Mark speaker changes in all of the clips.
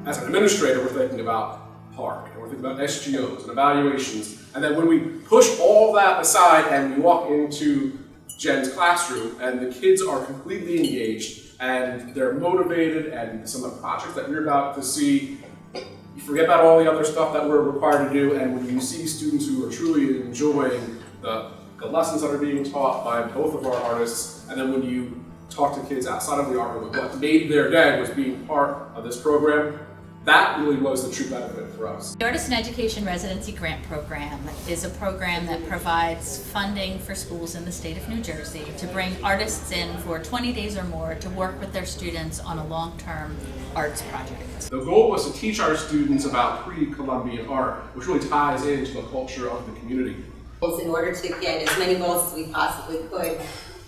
Speaker 1: As an administrator, we're thinking about park, and we're thinking about SGOs and evaluations, and then when we push all that aside and we walk into Jen's classroom and the kids are completely engaged and they're motivated, and some of the projects that you're about to see, you forget about all the other stuff that we're required to do, and when you see students who are truly enjoying the lessons that are being taught by both of our artists, and then when you talk to kids outside of the art room, what made their day was being part of this program, that really was the true benefit for us.
Speaker 2: The Artist in Education Residency Grant Program is a program that provides funding for schools in the state of New Jersey to bring artists in for 20 days or more to work with their students on a long-term arts project.
Speaker 1: The goal was to teach our students about pre-Columbian art, which really ties into the culture of the community.
Speaker 3: In order to get as many goals as we possibly could,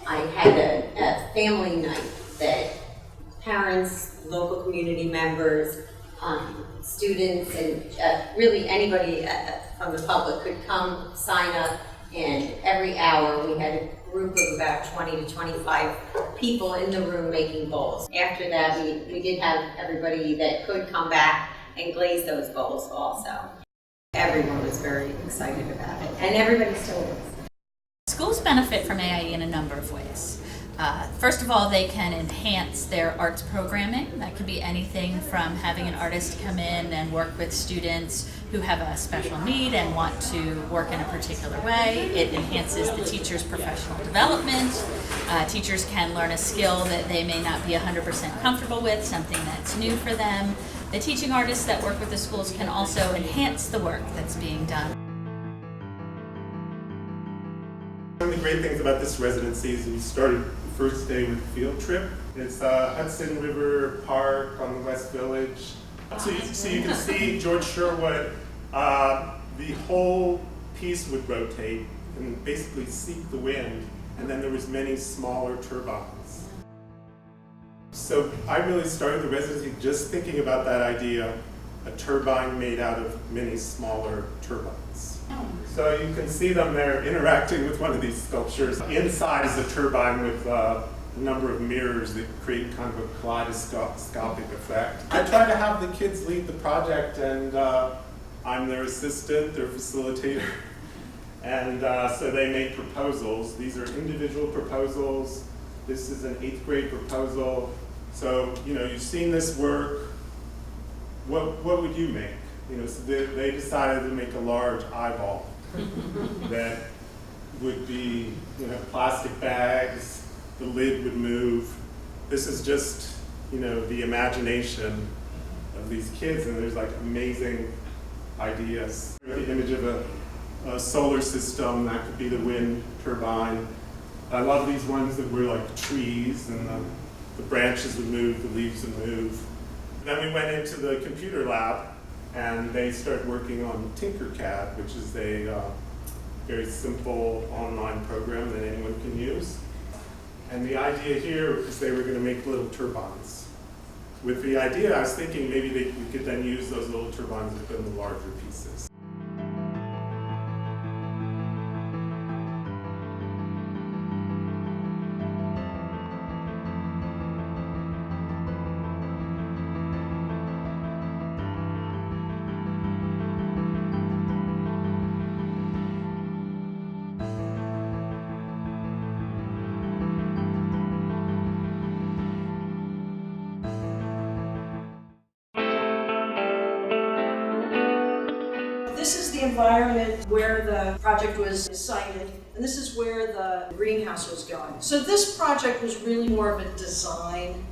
Speaker 3: I had a family night that parents, local community members, students, and really anybody from the public could come sign up, and every hour we had a group of about 20 to 25 people in the room making bowls. After that, we did have everybody that could come back and glaze those bowls also. Everyone was very excited about it, and everybody still is.
Speaker 2: Schools benefit from AIE in a number of ways. First of all, they can enhance their arts programming. That could be anything from having an artist come in and work with students who have a special need and want to work in a particular way. It enhances the teacher's professional development. Teachers can learn a skill that they may not be 100% comfortable with, something that's new for them. The teaching artists that work with the schools can also enhance the work that's being done.
Speaker 4: One of the great things about this residency is we started the first day with a field trip. It's Hudson River Park on the West Village. So you can see George Sherwood, the whole piece would rotate and basically seek the wind, and then there was many smaller turbines. So I really started the residency just thinking about that idea, a turbine made out of many smaller turbines. So you can see them there interacting with one of these sculptures. Inside is a turbine with a number of mirrors that create kind of a kaleidoscopic effect. I try to have the kids lead the project, and I'm their assistant, their facilitator. And so they make proposals. These are individual proposals. This is an 8th grade proposal. So, you've seen this work. What would you make? So they decided to make a large eyeball that would be, plastic bags. The lid would move. This is just, the imagination of these kids, and there's like amazing ideas. The image of a solar system, that could be the wind turbine. I love these ones that were like trees, and the branches would move, the leaves would move. Then we went into the computer lab, and they started working on Tinkercad, which is a very simple online program that anyone can use. And the idea here is they were going to make little turbines. With the idea, I was thinking maybe we could then use those little turbines to put in the larger pieces.
Speaker 5: This is the environment where the project was sited, and this is where the greenhouse was going. So this project was really more of a design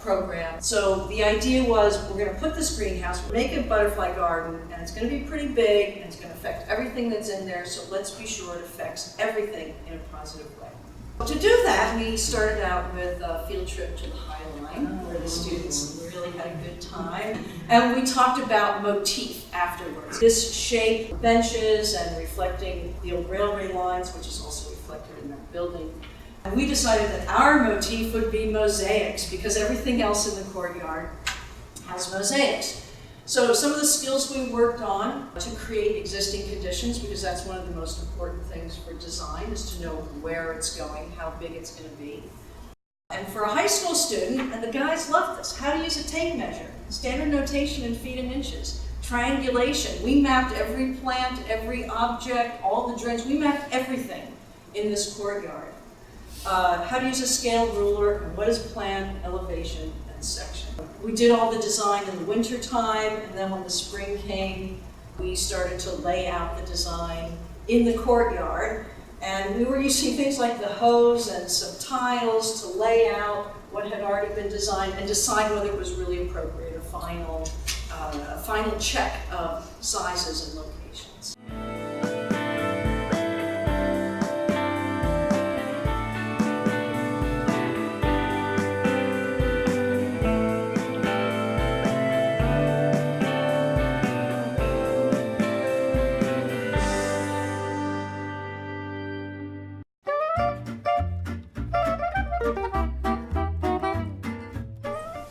Speaker 5: program. So the idea was, we're going to put this greenhouse, make a butterfly garden, and it's going to be pretty big, and it's going to affect everything that's in there, so let's be sure it affects everything in a positive way. To do that, we started out with a field trip to the High Line, where the students really had a good time. And we talked about motif afterwards. This shape, benches, and reflecting the old railway lines, which is also reflected in that building. And we decided that our motif would be mosaics, because everything else in the courtyard has mosaics. So some of the skills we worked on to create existing conditions, because that's one of the most important things for design, is to know where it's going, how big it's going to be. And for a high school student, and the guys love this, how to use a tape measure, standard notation in feet and inches, triangulation. We mapped every plant, every object, all the drains, we mapped everything in this courtyard. How to use a scale ruler, and what is plan, elevation, and section. We did all the design in the winter time, and then when the spring came, we started to lay out the design in the courtyard. And we were using things like the hose and some tiles to lay out what had already been designed and decide whether it was really appropriate, a final check of sizes and locations.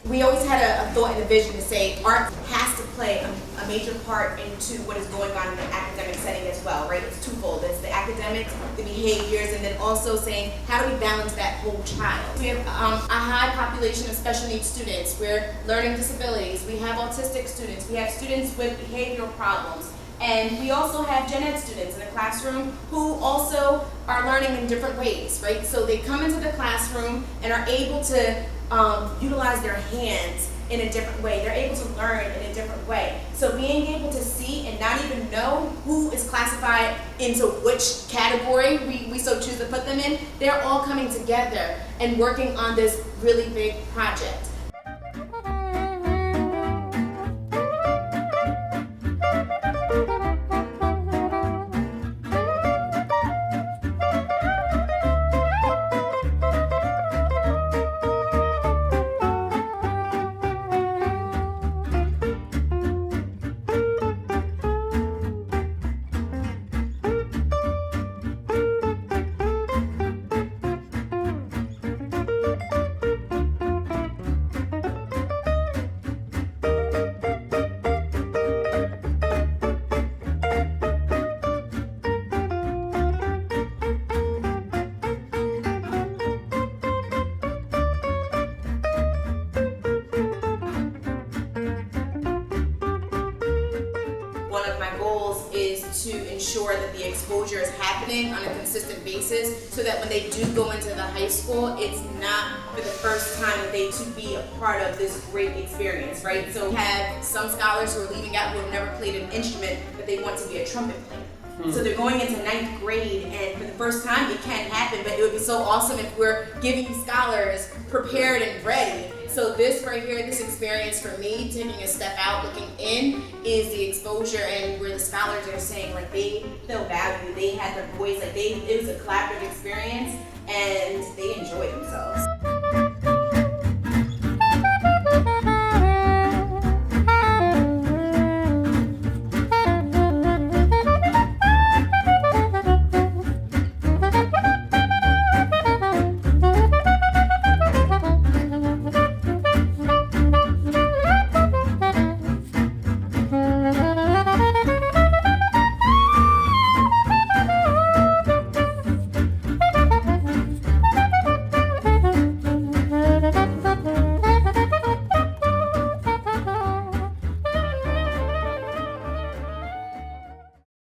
Speaker 6: We always had a thought and a vision to say art has to play a major part into what is going on in the academic setting as well, right? It's twofold. It's the academics, the behaviors, and then also saying how do we balance that whole child? We have a high population of special needs students. We're learning disabilities. We have autistic students. We have students with behavioral problems. And we also have gen ed students in the classroom who also are learning in different ways, right? So they come into the classroom and are able to utilize their hands in a different way. They're able to learn in a different way. So being able to see and not even know who is classified into which category we so choose to put them in, they're all coming together and working on this really big project. One of my goals is to ensure that the exposure is happening on a consistent basis so that when they do go into the high school, it's not for the first time that they to be a part of this great experience, right? So we have some scholars who are leaving out who have never played an instrument, but they want to be a trumpet player. So they're going into 9th grade, and for the first time it can happen, but it would be so awesome if we're giving scholars prepared and ready. So this right here, this experience for me, taking a step out, looking in, is the exposure and where the scholars are saying like they feel valued, they had their voice, like it was a collaborative experience and they enjoyed themselves.